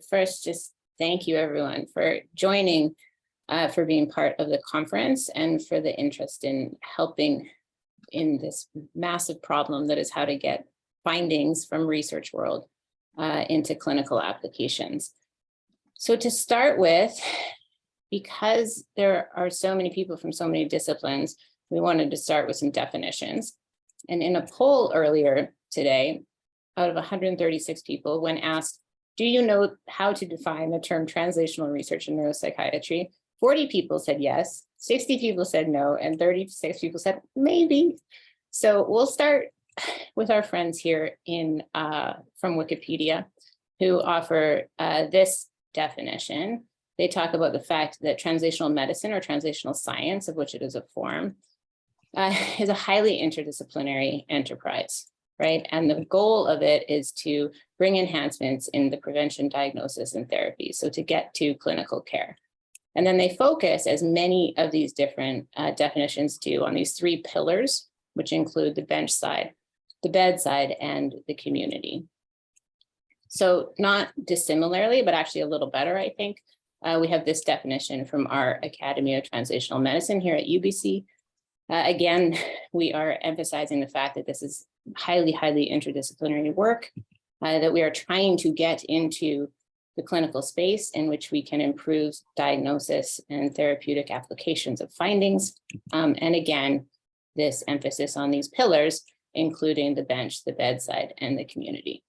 first just thank you everyone for joining, for being part of the conference and for the interest in helping in this massive problem that is how to get findings from research world into clinical applications. So to start with, because there are so many people from so many disciplines, we wanted to start with some definitions. And in a poll earlier today, out of 136 people, when asked, do you know how to define the term translational research in neuropsychiatry? 40 people said yes, 60 people said no, and 36 people said maybe. So we'll start with our friends here in from Wikipedia, who offer this definition. They talk about the fact that translational medicine or translational science, of which it is a form, is a highly interdisciplinary enterprise, right? And the goal of it is to bring enhancements in the prevention, diagnosis, and therapy, so to get to clinical care. And then they focus, as many of these different definitions do, on these three pillars, which include the bench side, the bedside, and the community. So not dissimilarly, but actually a little better, I think, we have this definition from our Academy of Translational Medicine here at UBC. Again, we are emphasizing the fact that this is highly, highly interdisciplinary work, that we are trying to get into the clinical space in which we can improve diagnosis and therapeutic applications of findings. And again, this emphasis on these pillars, including the bench, the bedside, and the community.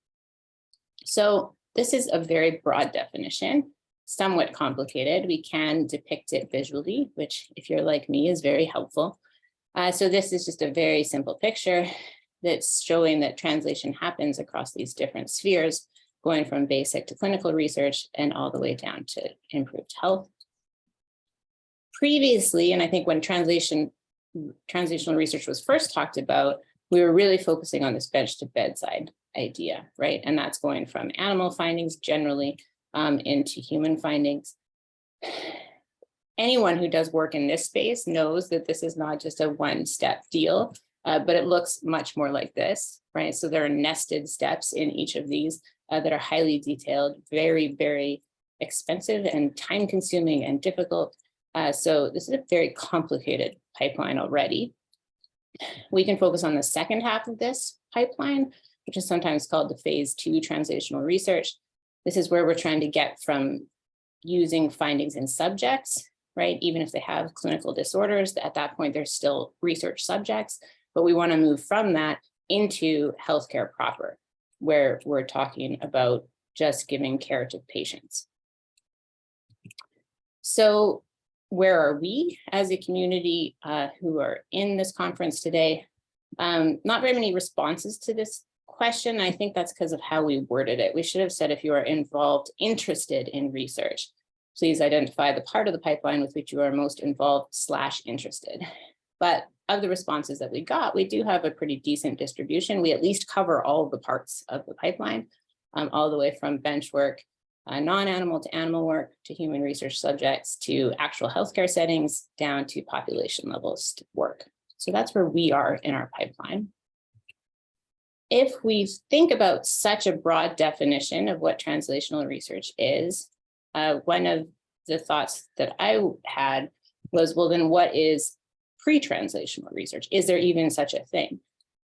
So this is a very broad definition, somewhat complicated. We can depict it visually, which, if you're like me, is very helpful. So this is just a very simple picture that's showing that translation happens across these different spheres, going from basic to clinical research and all the way down to improved health. Previously, and I think when translational research was first talked about, we were really focusing on this bench to bedside idea, right? And that's going from animal findings generally into human findings. Anyone who does work in this space knows that this is not just a one-step deal, but it looks much more like this, right? So there are nested steps in each of these that are highly detailed, very, very expensive and time-consuming and difficult. So this is a very complicated pipeline already. We can focus on the second half of this pipeline, which is sometimes called the phase 2 translational research. This is where we're trying to get from using findings in subjects, right? Even if they have clinical disorders, at that point, they're still research subjects, but we want to move from that into healthcare proper, where we're talking about just giving care to patients. So where are we as a community who are in this conference today? Not very many responses to this question. I think that's because of how we worded it. We should have said, if you are involved, interested in research, please identify the part of the pipeline with which you are most involved / interested. But of the responses that we got, we do have a pretty decent distribution. We at least cover all of the parts of the pipeline, all the way from bench work, non-animal to animal work, to human research subjects, to actual healthcare settings, down to population levels work. So that's where we are in our pipeline. If we think about such a broad definition of what translational research is, one of the thoughts that I had was, well, then what is pre-translational research? Is there even such a thing?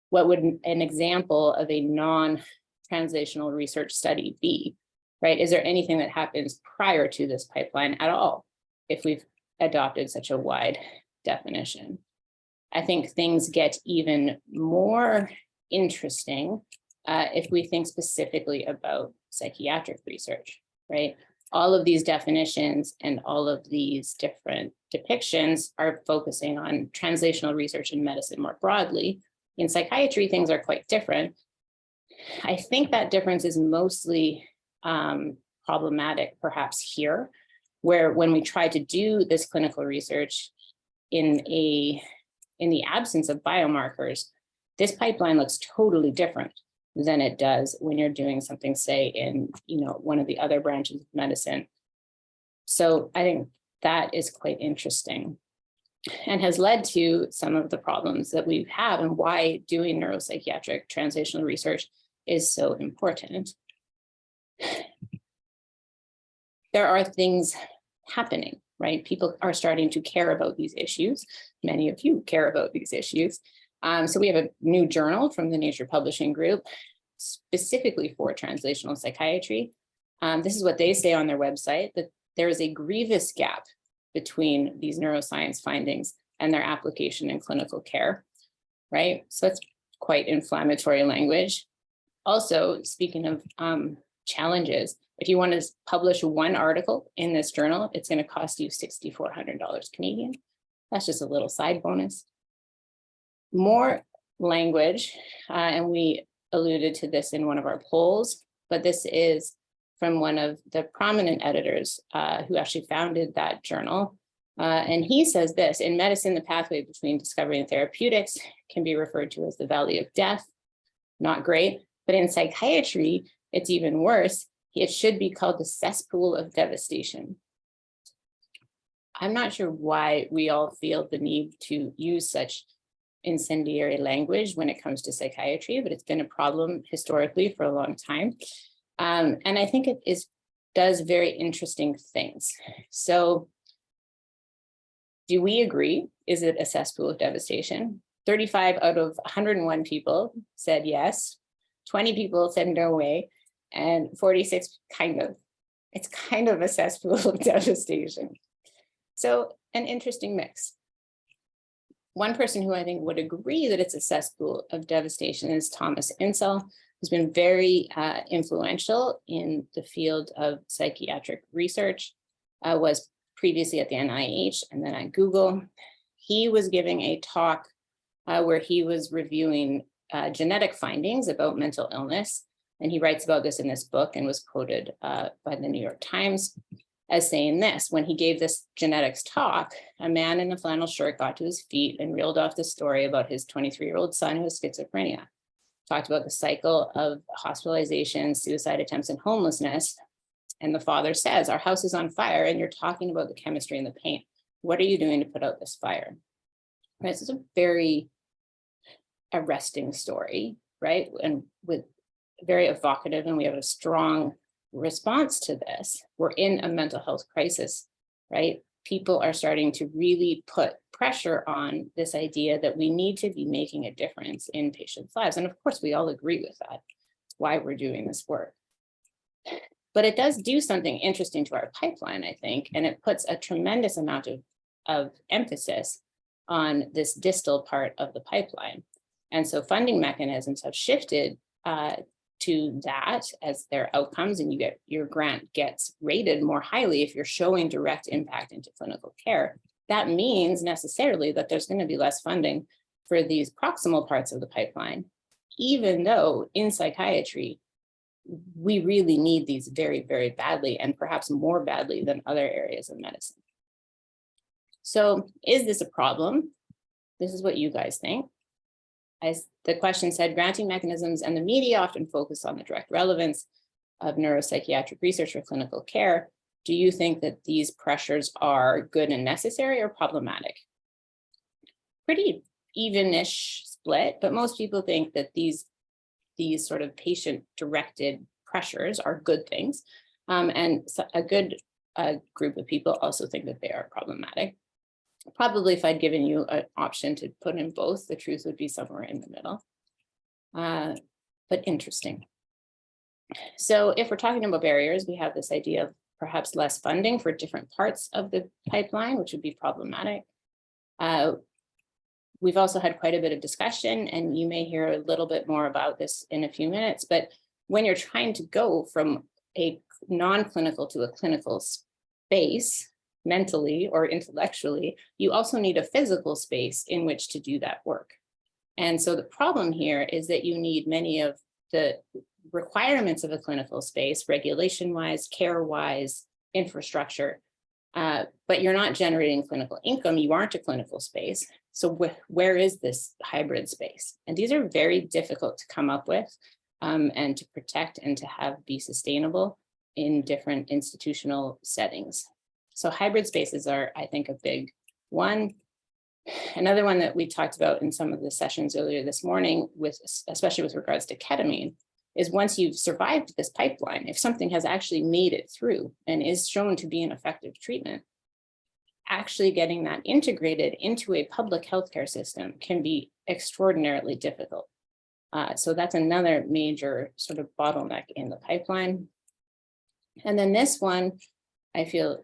What would an example of a non-translational research study be, right? Is there anything that happens prior to this pipeline at all, if we've adopted such a wide definition? I think things get even more interesting if we think specifically about psychiatric research, right? All of these definitions and all of these different depictions are focusing on translational research in medicine more broadly. In psychiatry, things are quite different. I think that difference is mostly problematic, perhaps here, where when we try to do this clinical research in the absence of biomarkers, this pipeline looks totally different than it does when you're doing something, say, in one of the other branches of medicine. So I think that is quite interesting and has led to some of the problems that we have and why doing neuropsychiatric translational research is so important. there are things happening, right? People are starting to care about these issues. Many of you care about these issues. So we have a new journal from the Nature Publishing Group, specifically for translational psychiatry. This is what they say on their website, that there is a grievous gap between these neuroscience findings and their application in clinical care, right? So that's quite inflammatory language. Also, speaking of challenges, if you want to publish one article in this journal, it's going to cost you $6,400 Canadian. That's just a little side bonus. More language, and we alluded to this in one of our polls, but this is from one of the prominent editors who actually founded that journal. And he says this: in medicine, the pathway between discovery and therapeutics can be referred to as the valley of death. Not great, but in psychiatry, it's even worse. It should be called the cesspool of devastation. I'm not sure why we all feel the need to use such incendiary language when it comes to psychiatry, but it's been a problem historically for a long time. And I think it does very interesting things. So do we agree? Is it a cesspool of devastation? 35 out of 101 people said yes. 20 people said no way. And 46 kind of. It's kind of a cesspool of devastation. So an interesting mix. One person who I think would agree that it's a cesspool of devastation is Thomas Insel, who's been very influential in the field of psychiatric research, was previously at the NIH and then at Google. He was giving a talk where he was reviewing genetic findings about mental illness. And he writes about this in this book and was quoted by the New York Times as saying this: when he gave this genetics talk, a man in a flannel shirt got to his feet and reeled off the story about his 23-year-old son who has schizophrenia. Talked about the cycle of hospitalization, suicide attempts, and homelessness. And the father says, our house is on fire and you're talking about the chemistry and the paint. What are you doing to put out this fire? Right, this is a very arresting story, right? And with very evocative, and we have a strong response to this. We're in a mental health crisis, right? People are starting to really put pressure on this idea that we need to be making a difference in patients' lives. And of course, we all agree with that. It's why we're doing this work. But it does do something interesting to our pipeline, I think, and it puts a tremendous amount of emphasis on this distal part of the pipeline. And so funding mechanisms have shifted to that as their outcomes, and your grant gets rated more highly if you're showing direct impact into clinical care. That means necessarily that there's going to be less funding for these proximal parts of the pipeline, even though in psychiatry, we really need these very, very badly, and perhaps more badly than other areas of medicine. So is this a problem? This is what you guys think. As the question said, granting mechanisms and the media often focus on the direct relevance of neuropsychiatric research for clinical care. Do you think that these pressures are good and necessary or problematic? Pretty even-ish split, but most people think that these sort of patient-directed pressures are good things. And a good group of people also think that they are problematic. Probably if I'd given you an option to put in both, the truth would be somewhere in the middle. But interesting. So if we're talking about barriers, we have this idea of perhaps less funding for different parts of the pipeline, which would be problematic. We've also had quite a bit of discussion, and you may hear a little bit more about this in a few minutes, but when you're trying to go from a non-clinical to a clinical space, mentally or intellectually, you also need a physical space in which to do that work. And so the problem here is that you need many of the requirements of a clinical space, regulation-wise, care-wise, infrastructure, but you're not generating clinical income, you aren't a clinical space. So where is this hybrid space? And these are very difficult to come up with and to protect and to have be sustainable in different institutional settings. So hybrid spaces are, I think, a big one. Another one that we talked about in some of the sessions earlier this morning, especially with regards to ketamine, is once you've survived this pipeline, if something has actually made it through and is shown to be an effective treatment, actually getting that integrated into a public healthcare system can be extraordinarily difficult. So that's another major sort of bottleneck in the pipeline. And then this one, I feel,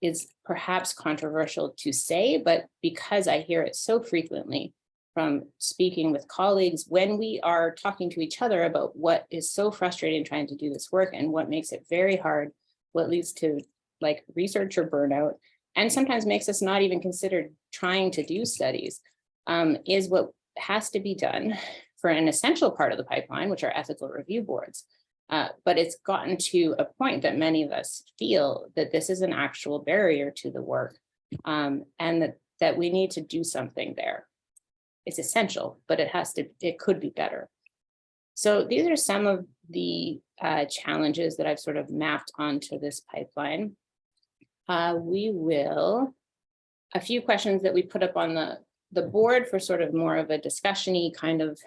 is perhaps controversial to say, but because I hear it so frequently from speaking with colleagues when we are talking to each other about what is so frustrating trying to do this work and what makes it very hard, what leads to like researcher burnout, and sometimes makes us not even consider trying to do studies, is what has to be done for an essential part of the pipeline, which are ethical review boards. But it's gotten to a point that many of us feel that this is an actual barrier to the work, and that we need to do something there. It's essential, but it could be better. So these are some of the challenges that I've sort of mapped onto this pipeline. A few questions that we put up on the board for sort of more of a discussion-y kind of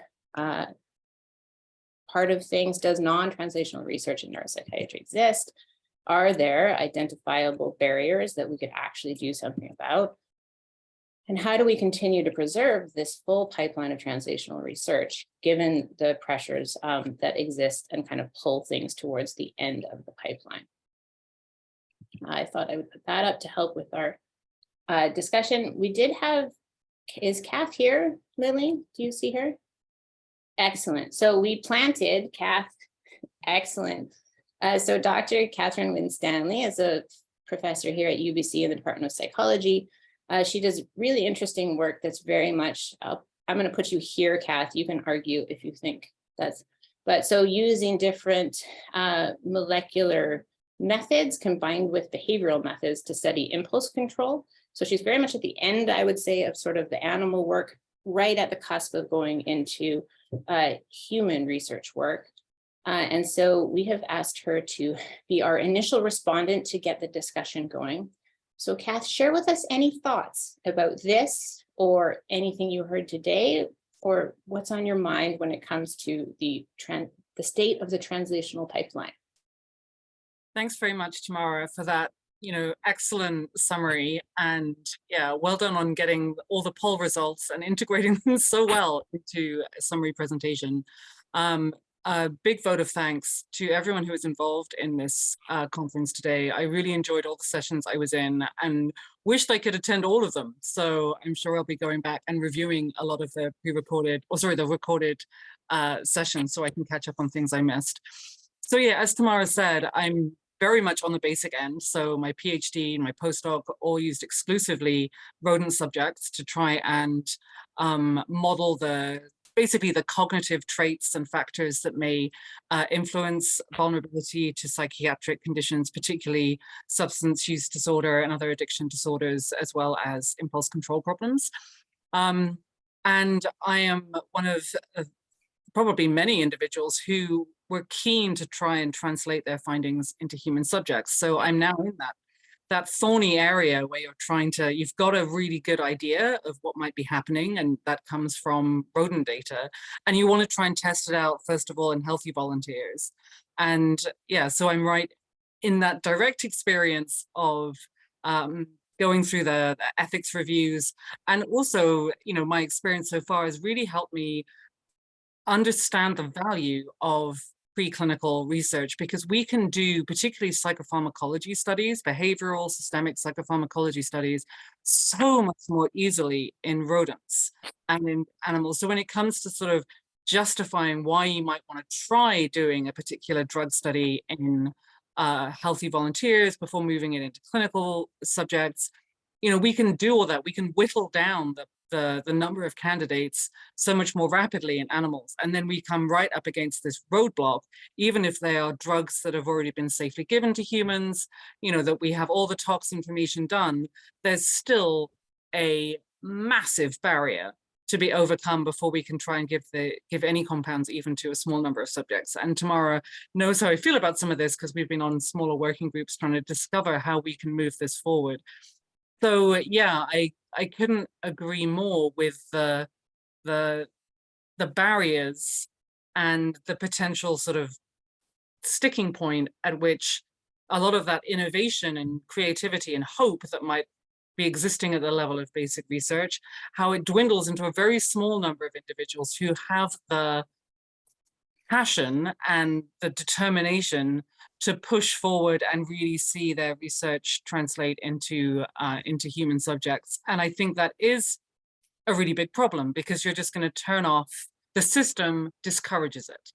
part of things. Does non-translational research in neuropsychiatry exist? Are there identifiable barriers that we could actually do something about? And how do we continue to preserve this full pipeline of translational research, given the pressures that exist and kind of pull things towards the end of the pipeline? I thought I would put that up to help with our discussion. We did have, is Kath here, Lily? Do you see her? Excellent. So we planted Kath. Excellent. So Dr. Catharine Winstanley is a professor here at UBC in the Department of Psychology. She does really interesting work that's very much, I'm going to put you here, Kath. You can argue if you think that's, but so using different molecular methods combined with behavioral methods to study impulse control. So she's very much at the end, I would say, of sort of the animal work, right at the cusp of going into human research work. And so we have asked her to be our initial respondent to get the discussion going. So Kath, share with us any thoughts about this or anything you heard today, or what's on your mind when it comes to the state of the translational pipeline. Thanks very much, Tamara, for that, excellent summary. And yeah, well done on getting all the poll results and integrating them so well into a summary presentation. A big vote of thanks to everyone who was involved in this conference today. I really enjoyed all the sessions I was in and wished I could attend all of them. So I'm sure I'll be going back and reviewing a lot of the the recorded sessions so I can catch up on things I missed. So yeah, as Tamara said, I'm very much on the basic end. So my PhD and my postdoc all used exclusively rodent subjects to try and model basically the cognitive traits and factors that may influence vulnerability to psychiatric conditions, particularly substance use disorder and other addiction disorders, as well as impulse control problems. And I am one of probably many individuals who were keen to try and translate their findings into human subjects. So I'm now in that thorny area where you've got a really good idea of what might be happening, and that comes from rodent data, and you want to try and test it out, first of all, in healthy volunteers. And yeah, so I'm right in that direct experience of going through the ethics reviews, and also, my experience so far has really helped me understand the value of preclinical research, because we can do particularly psychopharmacology studies, behavioral systemic psychopharmacology studies, so much more easily in rodents and in animals. So when it comes to sort of justifying why you might want to try doing a particular drug study in healthy volunteers before moving it into clinical subjects, we can do all that. We can whittle down the number of candidates so much more rapidly in animals. And then we come right up against this roadblock, even if they are drugs that have already been safely given to humans, that we have all the tox information done, there's still a massive barrier to be overcome before we can try and give any compounds even to a small number of subjects. And Tamara knows how I feel about some of this, because we've been on smaller working groups trying to discover how we can move this forward. So yeah, I couldn't agree more with the barriers and the potential sort of sticking point at which a lot of that innovation and creativity and hope that might be existing at the level of basic research, how it dwindles into a very small number of individuals who have the passion and the determination to push forward and really see their research translate into human subjects. And I think that is a really big problem, because you're just going to turn off, the system discourages it.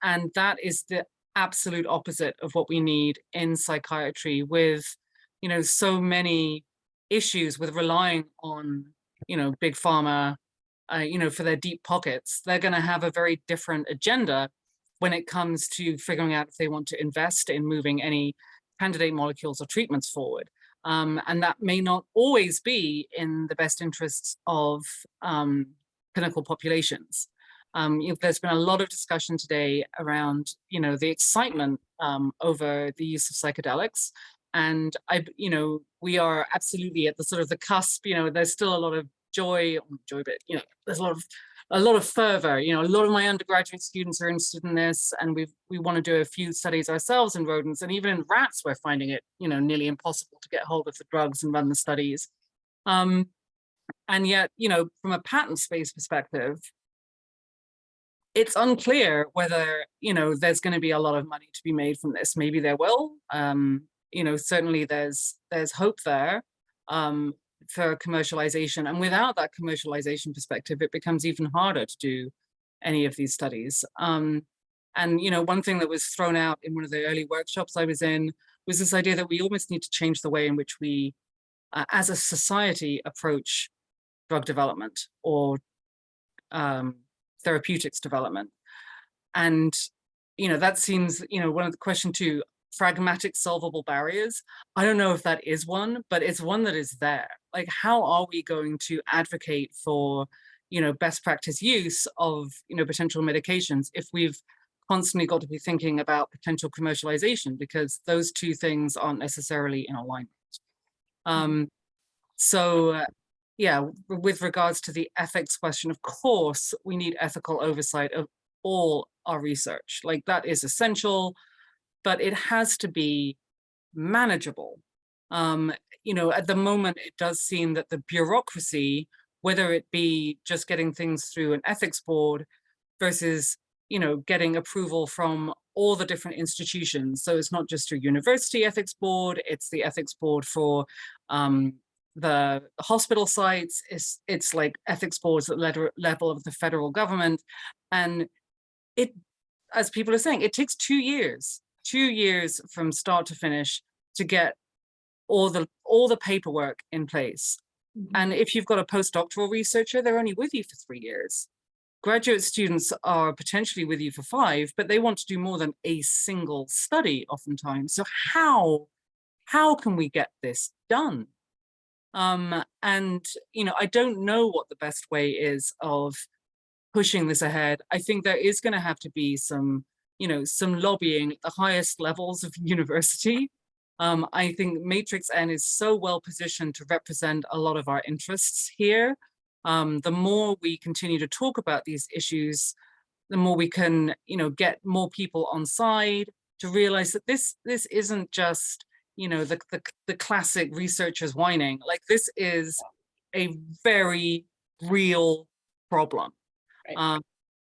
And that is the absolute opposite of what we need in psychiatry, with, you know, so many issues with relying on, you know, big pharma, you know, for their deep pockets. They're going to have a very different agenda when it comes to figuring out if they want to invest in moving any candidate molecules or treatments forward. And that may not always be in the best interests of clinical populations. There's been a lot of discussion today around, you know, the excitement over the use of psychedelics. And you know, we are absolutely at the sort of the cusp. You know, there's still a lot of joy, but you know, there's a lot of fervor. You know, a lot of my undergraduate students are interested in this, and we want to do a few studies ourselves in rodents, and even in rats, we're finding it, you know, nearly impossible to get hold of the drugs and run the studies. And yet, you know, from a patent space perspective, it's unclear whether, you know, there's going to be a lot of money to be made from this. Maybe there will. You know, certainly there's hope there for commercialization. And without that commercialization perspective, it becomes even harder to do any of these studies. And, you know, one thing that was thrown out in one of the early workshops I was in was this idea that we almost need to change the way in which we, as a society, approach drug development or therapeutics development. And, you know, that seems, you know, one of the question too, pragmatic solvable barriers. I don't know if that is one, but it's one that is there. Like, how are we going to advocate for, you know, best practice use of, you know, potential medications if we've constantly got to be thinking about potential commercialization, because those two things aren't necessarily in alignment. Yeah, with regards to the ethics question, of course, we need ethical oversight of all our research. Like, that is essential, but it has to be manageable. You know, at the moment, it does seem that the bureaucracy, whether it be just getting things through an ethics board versus, you know, getting approval from all the different institutions. So it's not just your university ethics board, it's the ethics board for the hospital sites, it's like ethics boards at the level of the federal government. And it, as people are saying, it takes 2 years from start to finish to get all the paperwork in place. And if you've got a postdoctoral researcher, they're only with you for 3 years. Graduate students are potentially with you for 5, but they want to do more than a single study oftentimes. So how can we get this done? And, you know, I don't know what the best way is of pushing this ahead. I think there is going to have to be some, you know, some lobbying at the highest levels of university. I think Matrix-N is so well positioned to represent a lot of our interests here. The more we continue to talk about these issues, the more we can, you know, get more people on side to realize that this isn't just, you know, the classic researchers whining. Like, this is a very real problem. Right.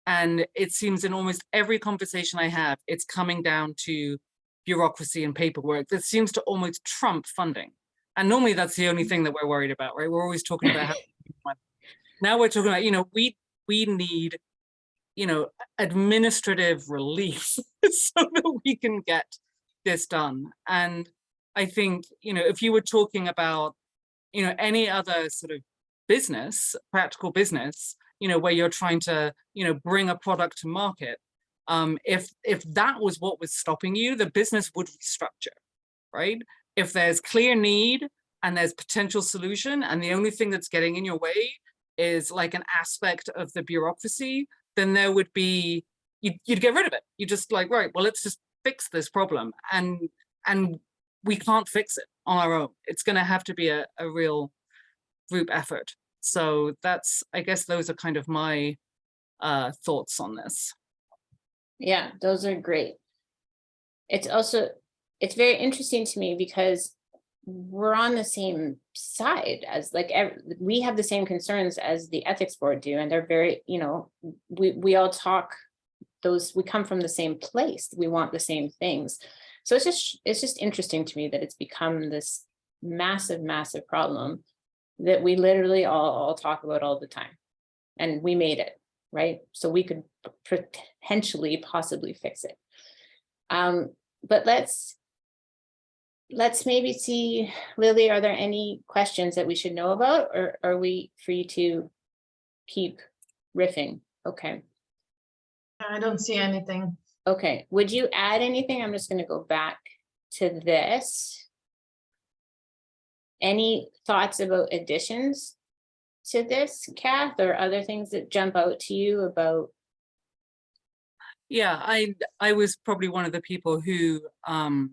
And it seems in almost every conversation I have, it's coming down to bureaucracy and paperwork that seems to almost trump funding. And normally that's the only thing that we're worried about, right? We're always talking about how now we're talking about, you know, we need, you know, administrative relief so that we can get this done. And I think, you know, if you were talking about, you know, any other sort of business, practical business, you know, where you're trying to, you know, bring a product to market, if that was what was stopping you, the business would restructure, right? If there's clear need and there's potential solution, and the only thing that's getting in your way is like an aspect of the bureaucracy, then there would be, you'd get rid of it. You just like, right, well, let's just fix this problem. And we can't fix it on our own. It's going to have to be a real group effort. So that's, I guess those are kind of my thoughts on this. Yeah, those are great. It's very interesting to me because we're on the same side as we have the same concerns as the ethics board do, and they're very, we all talk we come from the same place. We want the same things. So it's just interesting to me that it's become this massive, massive problem that we literally all talk about all the time, and we made it, right? So we could potentially possibly fix it. But let's maybe see, Lily, are there any questions that we should know about, or are we free to keep riffing? Okay. I don't see anything. Okay, would you add anything? I'm just going to go back to this. Any thoughts about additions to this, Kath, or other things that jump out to you about? Yeah, I was probably one of the people who, I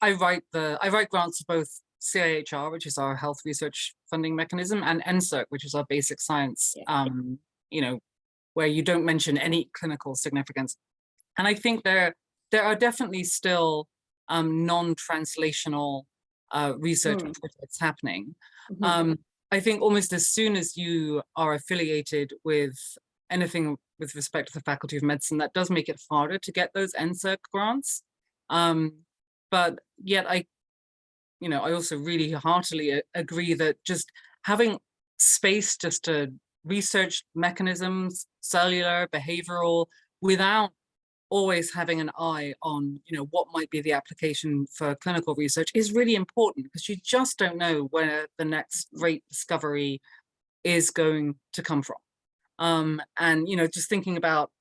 write grants for both CIHR, which is our health research funding mechanism, and NSERC, which is our basic science, where you don't mention any clinical significance. And I think there are definitely still non-translational research projects happening. I think almost as soon as you are affiliated with anything with respect to the Faculty of Medicine, that does make it harder to get those NSERC grants. But yet I also really heartily agree that just having space just to research mechanisms, cellular, behavioral, without always having an eye on, what might be the application for clinical research is really important, because you just don't know where the next great discovery is going to come from. And, just thinking about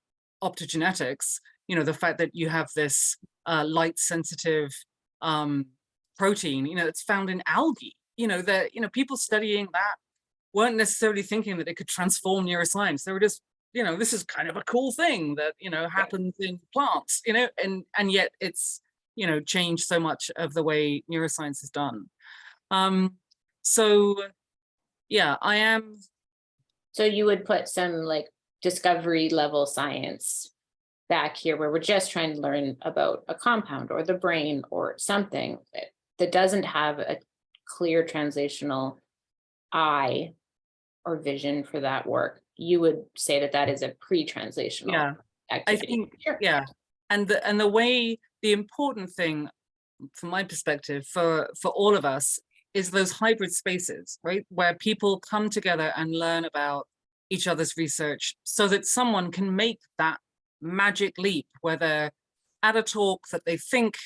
optogenetics, the fact that you have this light sensitive protein, it's found in algae, that, people studying that weren't necessarily thinking that it could transform neuroscience. They were just, this is kind of a cool thing that, happens in plants, and yet it's, changed so much of the way neuroscience is done. So yeah, I am. So you would put some discovery level science back here where we're just trying to learn about a compound or the brain or something that doesn't have a clear translational eye or vision for that work. You would say that is a pre-translational activity. I think, yeah. And the important thing from my perspective for all of us is those hybrid spaces, right? Where people come together and learn about each other's research so that someone can make that magic leap where they're at a talk that they think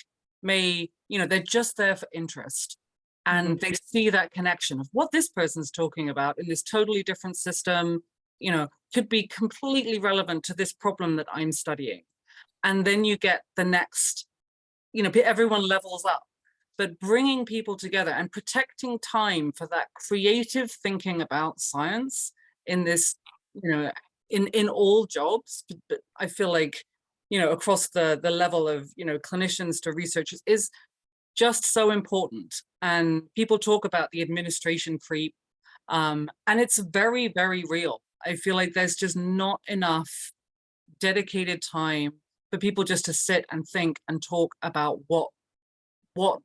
may, they're just there for interest. And they see that connection of what this person's talking about in this totally different system, could be completely relevant to this problem that I'm studying. And then you get the next, everyone levels up. But bringing people together and protecting time for that creative thinking about science in this, in all jobs, but I feel like, across the level of, clinicians to researchers is just so important. And people talk about the administration creep, and it's very, very real. I feel like there's just not enough dedicated time for people just to sit and think and talk about what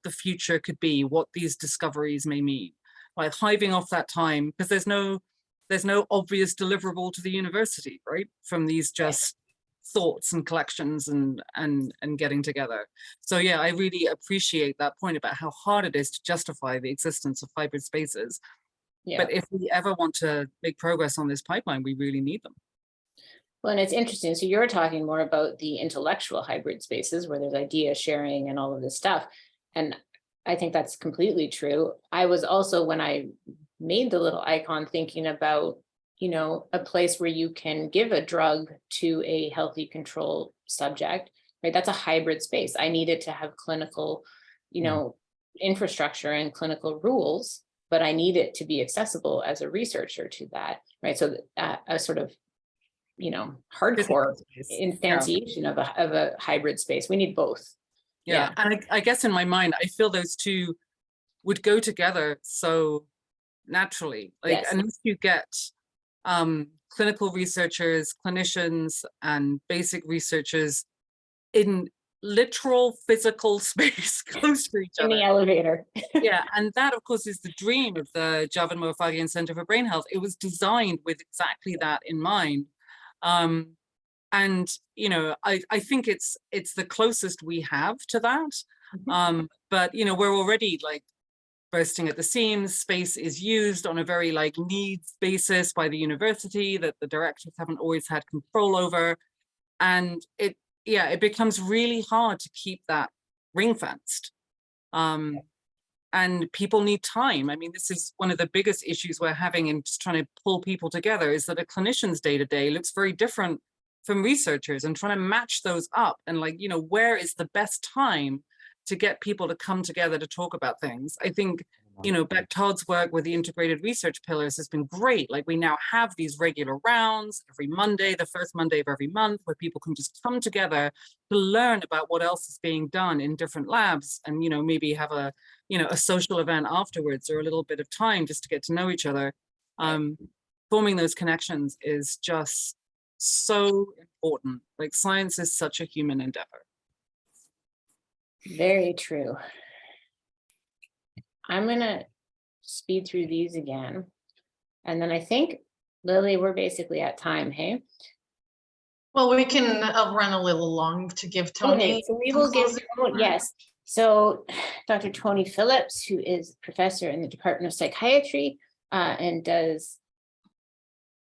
the future could be, what these discoveries may mean, like hiving off that time, because there's no obvious deliverable to the university, right? From these just thoughts and collections and getting together. So yeah, I really appreciate that point about how hard it is to justify the existence of hybrid spaces. Yeah. But if we ever want to make progress on this pipeline, we really need them. Well, and it's interesting. So you're talking more about the intellectual hybrid spaces where there's idea sharing and all of this stuff. And I think that's completely true. I was also, when I made the little icon, thinking about, a place where you can give a drug to a healthy control subject, right? That's a hybrid space. I needed to have clinical, infrastructure and clinical rules, but I need it to be accessible as a researcher to that, right? So a sort of, hardcore instantiation of a hybrid space. We need both. Yeah. And I guess in my mind, I feel those two would go together so naturally. Unless you get clinical researchers, clinicians, and basic researchers in literal physical space close to each In other. the elevator. Yeah, and that, of course, is the dream of the Javan Mofagian Center for Brain Health. It was designed with exactly that in mind. And, you know, I think it's the closest we have to that. But, you know, we're already like bursting at the seams. Space is used on a very like needs basis by the university that the directors haven't always had control over. And it becomes really hard to keep that ring fenced. And people need time. I mean, this is one of the biggest issues we're having in just trying to pull people together, is that a clinician's day-to-day looks very different from researchers, and trying to match those up and like, you know, where is the best time to get people to come together to talk about things. I think, you know, Beck Todd's work with the integrated research pillars has been great. Like, we now have these regular rounds every Monday, the first Monday of every month, where people can just come together to learn about what else is being done in different labs, and, you know, maybe have a, you know, a social event afterwards, or a little bit of time just to get to know each other. Forming those connections is just so important. Like, science is such a human endeavor. Very true. I'm going to speed through these again. And then I think, Lily, we're basically at time, hey? Well, we can run a little long to give Tony. Okay, so we will give, yes. So Dr. Tony Phillips, who is professor in the Department of Psychiatry and does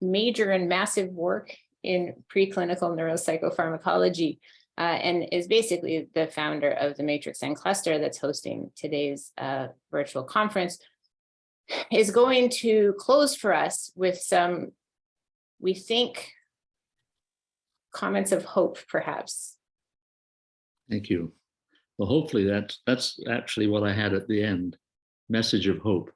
major and massive work in preclinical neuropsychopharmacology, and is basically the founder of the MATRIX-N Cluster that's hosting today's virtual conference, is going to close for us with some, we think, comments of hope, perhaps. Thank you. Well, hopefully that's actually what I had at the end, message of hope.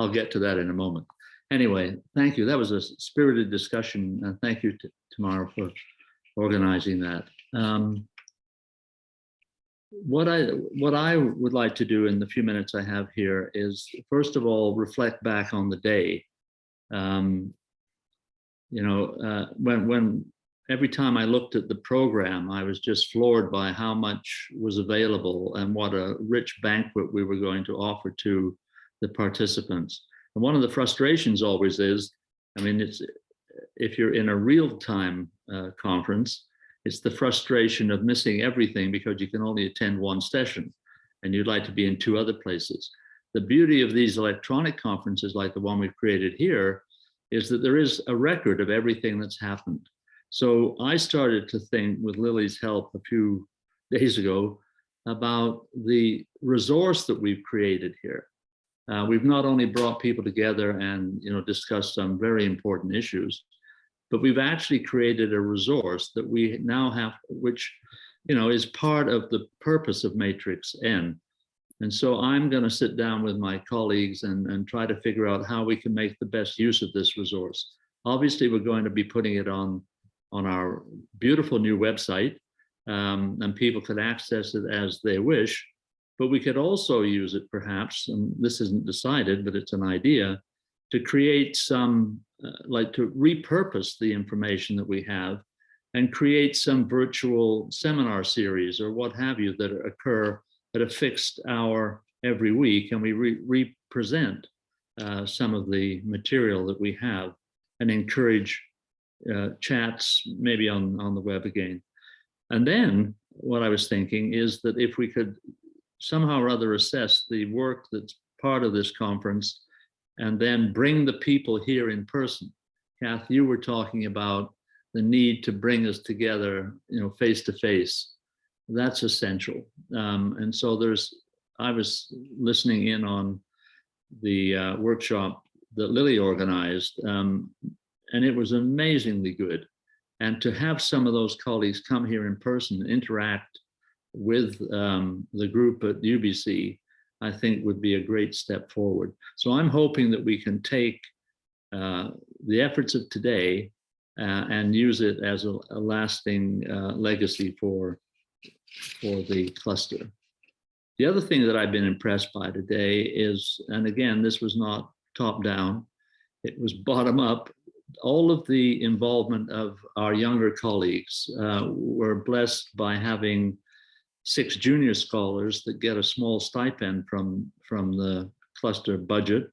I'll get to that in a moment. Anyway, thank you. That was a spirited discussion. Thank you, Tamara, for organizing that. What I would like to do in the few minutes I have here is, first of all, reflect back on the day. When every time I looked at the program, I was just floored by how much was available and what a rich banquet we were going to offer to the participants. And one of the frustrations always is, I mean, it's, if you're in a real-time conference, it's the frustration of missing everything because you can only attend one session and you'd like to be in two other places. The beauty of these electronic conferences like the one we've created here is that there is a record of everything that's happened. So I started to think, with Lily's help a few days ago, about the resource that we've created here. We've not only brought people together and discussed some very important issues, but we've actually created a resource that we now have, which is part of the purpose of MATRIX-N. And so I'm going to sit down with my colleagues and try to figure out how we can make the best use of this resource. Obviously, we're going to be putting it on our beautiful new website, and people can access it as they wish. But we could also use it, perhaps, and this isn't decided, but it's an idea, to create some, to repurpose the information that we have and create some virtual seminar series or what have you that occur at a fixed hour every week, and we represent some of the material that we have and encourage chats maybe on the web again. And then what I was thinking is that if we could somehow or other assess the work that's part of this conference and then bring the people here in person. Kath, you were talking about the need to bring us together, face to face. That's essential. And so I was listening in on the workshop that Lily organized, and it was amazingly good. And to have some of those colleagues come here in person and interact with the group at UBC, I think would be a great step forward. So I'm hoping that we can take the efforts of today and use it as a lasting legacy for the cluster. The other thing that I've been impressed by today is, and again, this was not top down, it was bottom up, all of the involvement of our younger colleagues. We're blessed by having 6 junior scholars that get a small stipend from the cluster budget.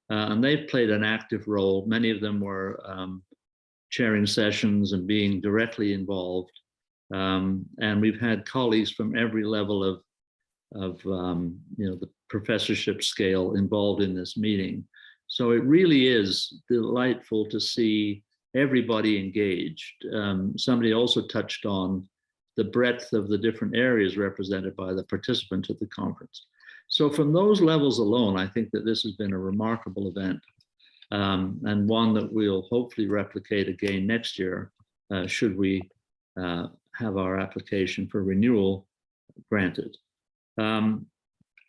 And they've played an active role. Many of them were chairing sessions and being directly involved. And we've had colleagues from every level of the professorship scale involved in this meeting. So it really is delightful to see everybody engaged. Somebody also touched on the breadth of the different areas represented by the participants at the conference. So from those levels alone, I think that this has been a remarkable event, and one that we'll hopefully replicate again next year, should we have our application for renewal granted.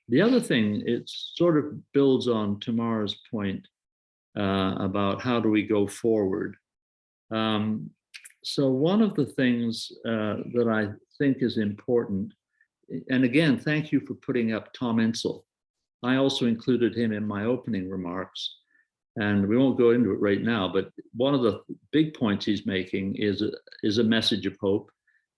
The other thing, it sort of builds on Tamara's point about how do we go forward. So one of the things that I think is important, and again, thank you for putting up Tom Insel. I also included him in my opening remarks, and we won't go into it right now, but one of the big points he's making is a message of hope.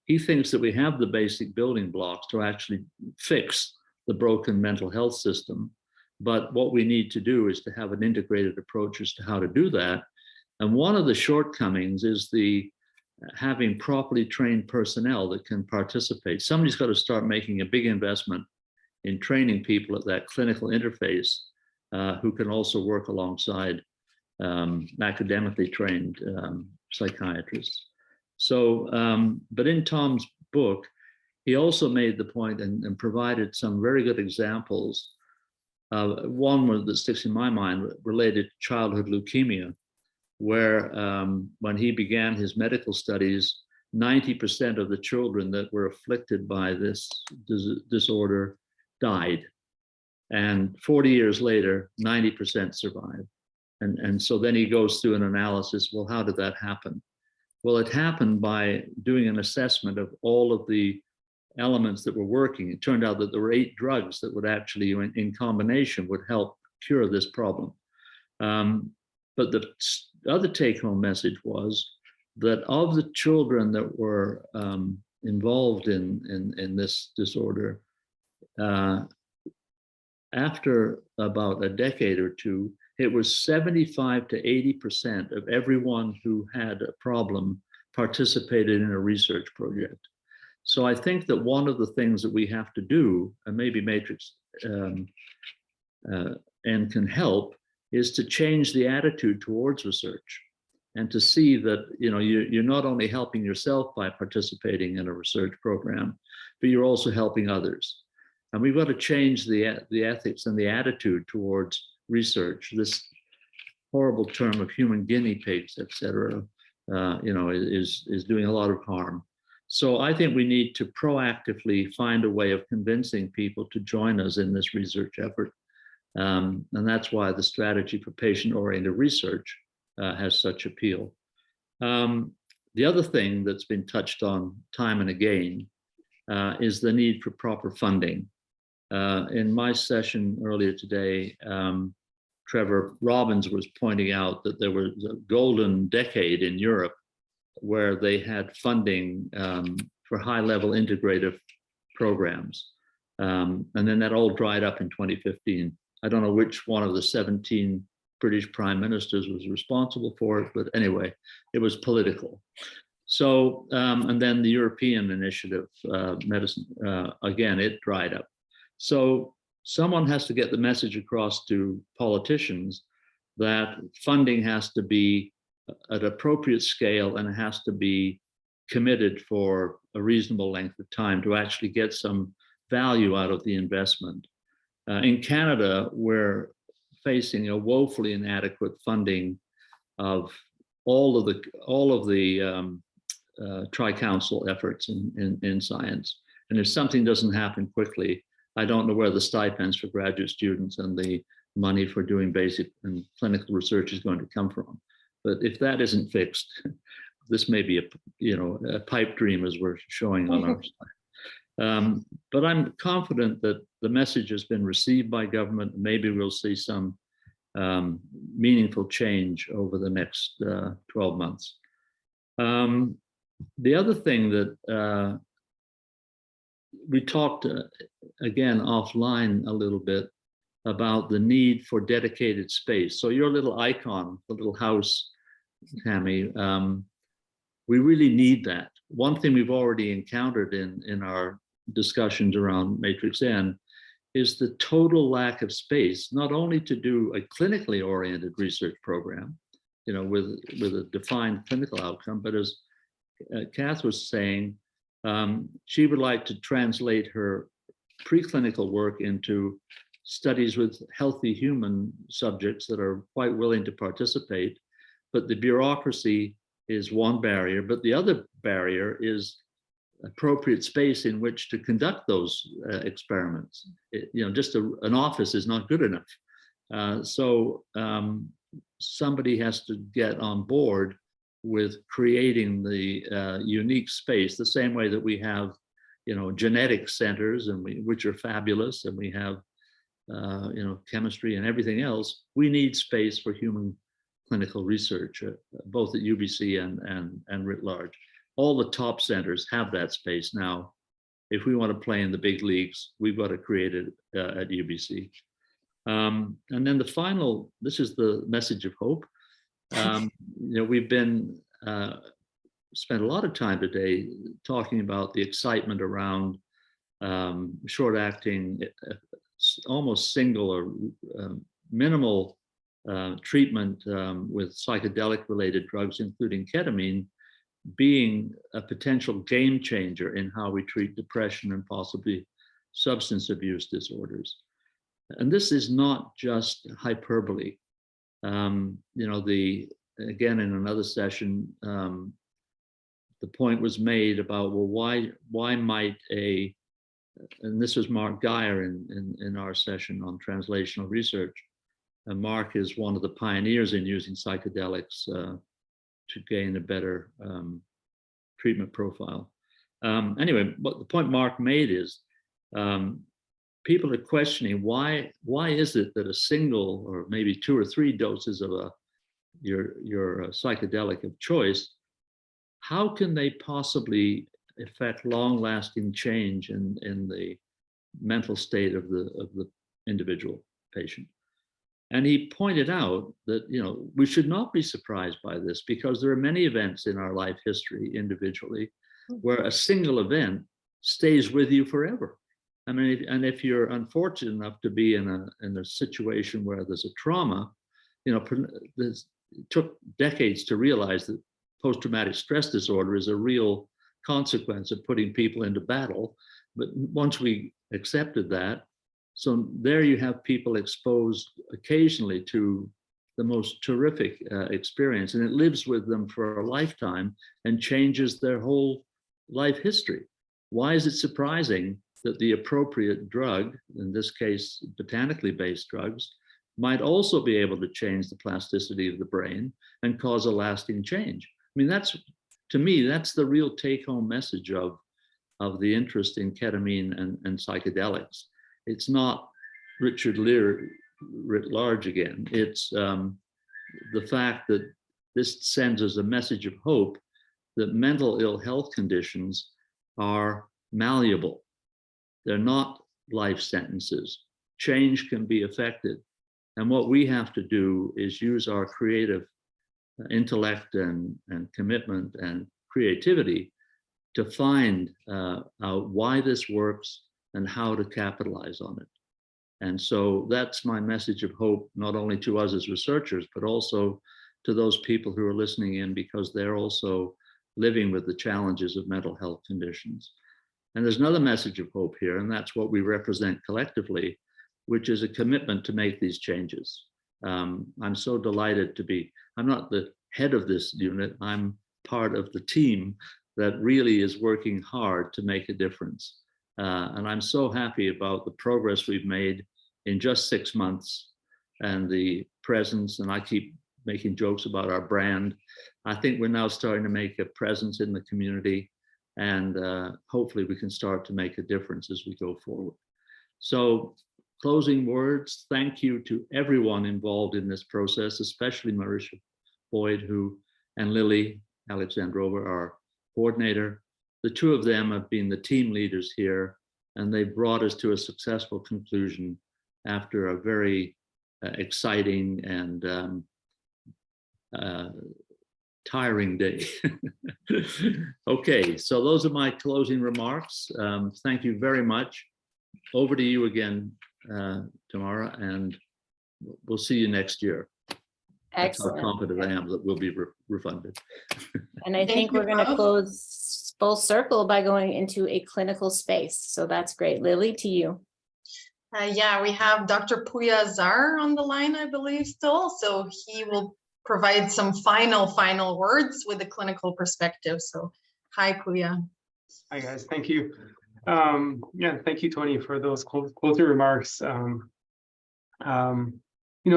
He thinks that we have the basic building blocks to actually fix the broken mental health system, but what we need to do is to have an integrated approach as to how to do that. And one of the shortcomings is the having properly trained personnel that can participate. Somebody's got to start making a big investment in training people at that clinical interface who can also work alongside academically trained psychiatrists. So, but in Tom's book, he also made the point and provided some very good examples. One that sticks in my mind related to childhood leukemia, where when he began his medical studies, 90% of the children that were afflicted by this disorder died. And 40 years later, 90% survived. And so then he goes through an analysis, well, how did that happen? Well, it happened by doing an assessment of all of the elements that were working. It turned out that there were 8 drugs that would actually, in combination, would help cure this problem. But the other take-home message was that of the children that were involved in this disorder, after about a decade or two, it was 75 to 80% of everyone who had a problem participated in a research project. So I think that one of the things that we have to do, and maybe MATRIX-N can help, is to change the attitude towards research and to see that you're not only helping yourself by participating in a research program, but you're also helping others. And we've got to change the ethics and the attitude towards research. This horrible term of human guinea pigs, et cetera, is doing a lot of harm. So I think we need to proactively find a way of convincing people to join us in this research effort. And that's why the strategy for patient-oriented research has such appeal. The other thing that's been touched on time and again is the need for proper funding. In my session earlier today, Trevor Robbins was pointing out that there was a golden decade in Europe where they had funding for high-level integrative programs. And then that all dried up in 2015. I don't know which one of the 17 British prime ministers was responsible for it, but anyway, it was political. So, and then the European initiative, medicine, again, it dried up. So someone has to get the message across to politicians that funding has to be at appropriate scale and it has to be committed for a reasonable length of time to actually get some value out of the investment. In Canada, we're facing a woefully inadequate funding of all of the tri-council efforts in science. And if something doesn't happen quickly, I don't know where the stipends for graduate students and the money for doing basic and clinical research is going to come from. But if that isn't fixed, this may be a pipe dream, as we're showing on our slide. But I'm confident that the message has been received by government. Maybe we'll see some meaningful change over the next 12 months. The other thing that we talked again offline a little bit about the need for dedicated space. So your little icon, the little house, Tammy, we really need that. One thing we've already encountered in our discussions around Matrix-N is the total lack of space, not only to do a clinically oriented research program, you know, with a defined clinical outcome, but as Kath was saying, she would like to translate her preclinical work into studies with healthy human subjects that are quite willing to participate. But the bureaucracy is one barrier, but the other barrier is appropriate space in which to conduct those experiments. You know, just an office is not good enough. So somebody has to get on board with creating the unique space, the same way that we have, you know, genetic centers, and which are fabulous, and we have, you know, chemistry and everything else. We need space for human clinical research, both at UBC and writ large. All the top centers have that space now. If we want to play in the big leagues, we've got to create it at UBC. And then the final, this is the message of hope. You know, we've been spent a lot of time today talking about the excitement around short-acting, almost single or minimal treatment with psychedelic-related drugs, including ketamine, being a potential game changer in how we treat depression and possibly substance abuse disorders. And this is not just hyperbole. You know, again, in another session, the point was made about, well, why might and this was Mark Geyer in our session on translational research. And Mark is one of the pioneers in using psychedelics to gain a better treatment profile. Anyway, what the point Mark made is, people are questioning why is it that a single or maybe 2 or 3 doses of your psychedelic of choice, how can they possibly affect long-lasting change in the mental state of the individual patient? And he pointed out that, you know, we should not be surprised by this, because there are many events in our life history individually where a single event stays with you forever. I mean, and if you're unfortunate enough to be in a situation where there's a trauma, you know, it took decades to realize that post-traumatic stress disorder is a real consequence of putting people into battle. But once we accepted that, so there you have people exposed occasionally to the most terrific experience, and it lives with them for a lifetime and changes their whole life history. Why is it surprising that the appropriate drug, in this case, botanically based drugs, might also be able to change the plasticity of the brain and cause a lasting change? I mean, to me, that's the real take-home message of the interest in ketamine and psychedelics. It's not Richard Lear writ large again. It's the fact that this sends us a message of hope that mental ill health conditions are malleable. They're not life sentences. Change can be effected. And what we have to do is use our creative intellect and commitment and creativity to find out why this works and how to capitalize on it. And so that's my message of hope, not only to us as researchers, but also to those people who are listening in, because they're also living with the challenges of mental health conditions. And there's another message of hope here, and that's what we represent collectively, which is a commitment to make these changes. I'm so delighted to be, I'm not the head of this unit, I'm part of the team that really is working hard to make a difference. And I'm so happy about the progress we've made in just 6 months and the presence, and I keep making jokes about our brand. I think we're now starting to make a presence in the community, and hopefully we can start to make a difference as we go forward. So closing words. Thank you to everyone involved in this process, especially Marisha Boyd, and Lily Alexandrova, our coordinator. The two of them have been the team leaders here, and they brought us to a successful conclusion after a very exciting and tiring day. Okay, so those are my closing remarks. Thank you very much. Over to you again, Tamara, and we'll see you next year. Excellent. That's how confident I am that we'll be refunded. And I think we're going to close full circle by going into a clinical space. So that's great. Lily, to you. Yeah, we have Dr. Pouya Azar on the line, I believe, still. So he will provide some final words with a clinical perspective. So hi, Pouya. Hi, guys. Thank you. Yeah, thank you, Tony, for those closing remarks.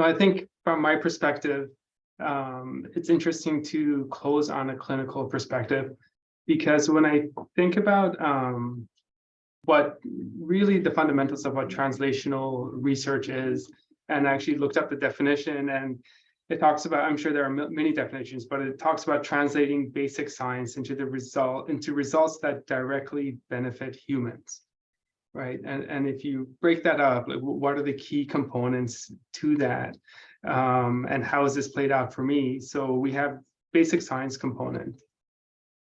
I think from my perspective, it's interesting to close on a clinical perspective, because when I think about what really the fundamentals of what translational research is, and actually looked up the definition, and it talks about, I'm sure there are many definitions, but it talks about translating basic science into results that directly benefit humans, right? And if you break that up, like, what are the key components to that? And how is this played out for me? So we have basic science component,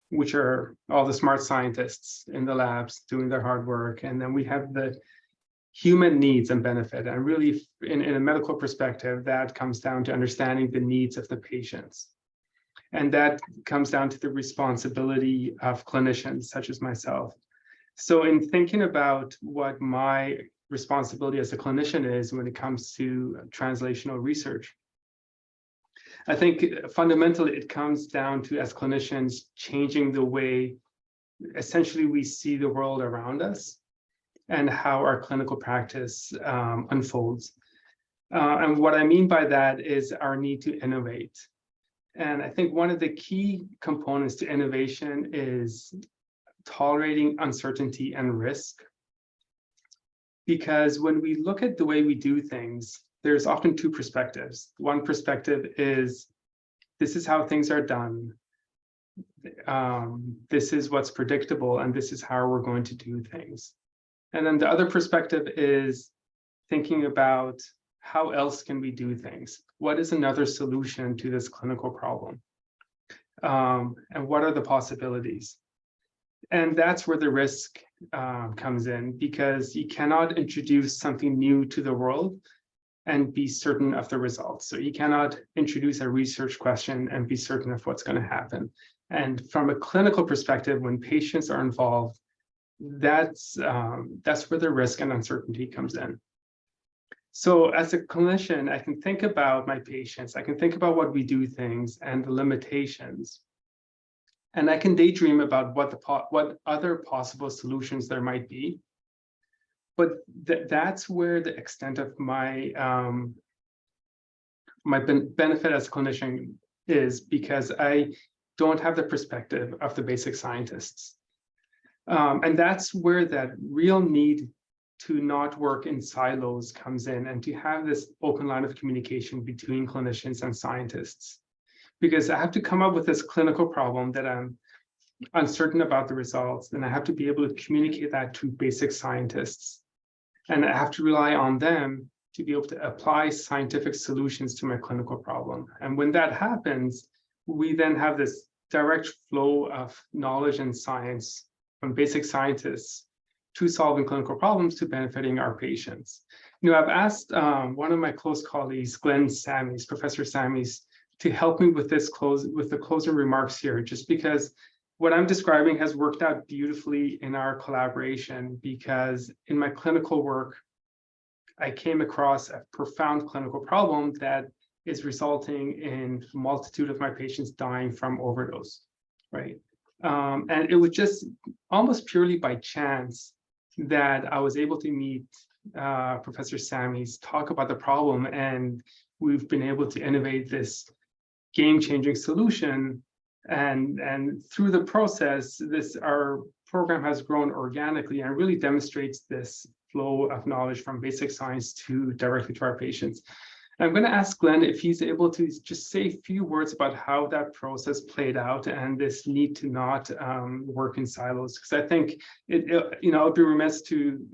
which are all the smart scientists in the labs doing their hard work. And then we have the human needs and benefit. And really, in a medical perspective, that comes down to understanding the needs of the patients. And that comes down to the responsibility of clinicians such as myself. So in thinking about what my responsibility as a clinician is when it comes to translational research, I think fundamentally it comes down to, as clinicians, changing the way essentially we see the world around us and how our clinical practice unfolds. And what I mean by that is our need to innovate. And I think one of the key components to innovation is tolerating uncertainty and risk. Because when we look at the way we do things, there's often two perspectives. One perspective is, this is how things are done. This is what's predictable, and this is how we're going to do things. And then the other perspective is thinking about, how else can we do things? What is another solution to this clinical problem? And what are the possibilities? And that's where the risk comes in, because you cannot introduce something new to the world and be certain of the results. So you cannot introduce a research question and be certain of what's going to happen. And from a clinical perspective, when patients are involved, that's where the risk and uncertainty comes in. So as a clinician, I can think about my patients, I can think about what we do things and the limitations. And I can daydream about what other possible solutions there might be. But that's where the extent of my benefit as a clinician is, because I don't have the perspective of the basic scientists. And that's where that real need to not work in silos comes in, and to have this open line of communication between clinicians and scientists. Because I have to come up with this clinical problem that I'm uncertain about the results, and I have to be able to communicate that to basic scientists. And I have to rely on them to be able to apply scientific solutions to my clinical problem. And when that happens, we then have this direct flow of knowledge and science from basic scientists to solving clinical problems to benefiting our patients. I've asked one of my close colleagues, Professor Samus, to help me with the closing remarks here, just because what I'm describing has worked out beautifully in our collaboration, because in my clinical work, I came across a profound clinical problem that is resulting in a multitude of my patients dying from overdose, right? And it was just almost purely by chance that I was able to meet Professor Samus, talk about the problem, and we've been able to innovate this game-changing solution. And through the process, our program has grown organically and really demonstrates this flow of knowledge from basic science to directly to our patients. And I'm going to ask Glenn if he's able to just say a few words about how that process played out and this need to not work in silos, because I think I'd be remiss to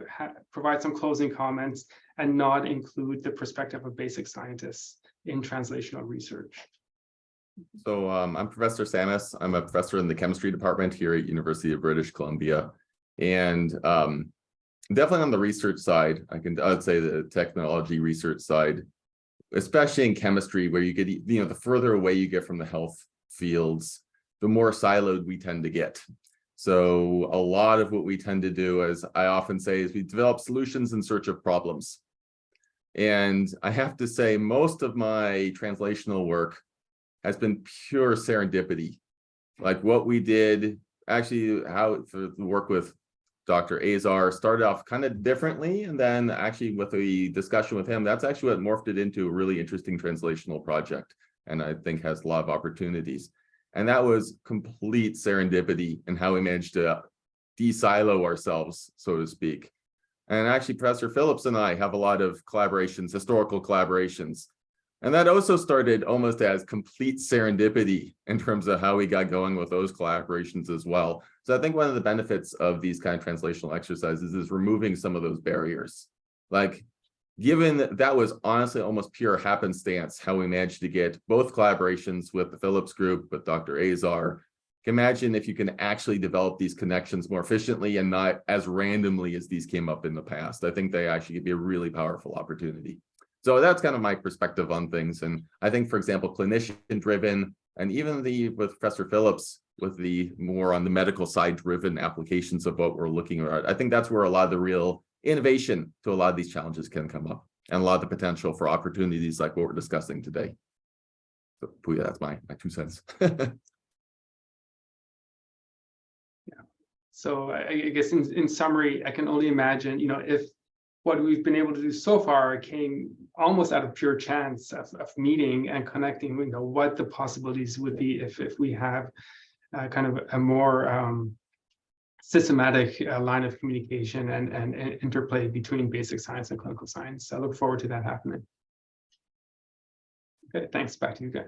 provide some closing comments and not include the perspective of basic scientists in translational research. So I'm Professor Samus. I'm a professor in the chemistry department here at University of British Columbia. And definitely on the research side, I'd say the technology research side, especially in chemistry, where you get, the further away you get from the health fields, the more siloed we tend to get. So a lot of what we tend to do, as I often say, is we develop solutions in search of problems. And I have to say, most of my translational work has been pure serendipity. Like what we did, actually, how the work with Dr. Azar started off kind of differently, and then actually with the discussion with him, that's actually what morphed it into a really interesting translational project, and I think has a lot of opportunities. And that was complete serendipity in how we managed to de-silo ourselves, so to speak. And actually, Professor Phillips and I have a lot of collaborations, historical collaborations. And that also started almost as complete serendipity in terms of how we got going with those collaborations as well. So I think one of the benefits of these kind of translational exercises is removing some of those barriers. Like, given that was honestly almost pure happenstance how we managed to get both collaborations with the Phillips group, with Dr. Azar. Imagine if you can actually develop these connections more efficiently and not as randomly as these came up in the past. I think they actually could be a really powerful opportunity. So that's kind of my perspective on things. And I think, for example, clinician-driven, and even with Professor Phillips, with the more on the medical side driven applications of what we're looking at, I think that's where a lot of the real innovation to a lot of these challenges can come up, and a lot of the potential for opportunities like what we're discussing today. So Pouya, that's my 2 cents. So I guess in summary, I can only imagine, if what we've been able to do so far came almost out of pure chance of meeting and connecting, what the possibilities would be if we have kind of a more systematic line of communication and interplay between basic science and clinical science. I look forward to that happening. Okay, thanks. Back to you guys.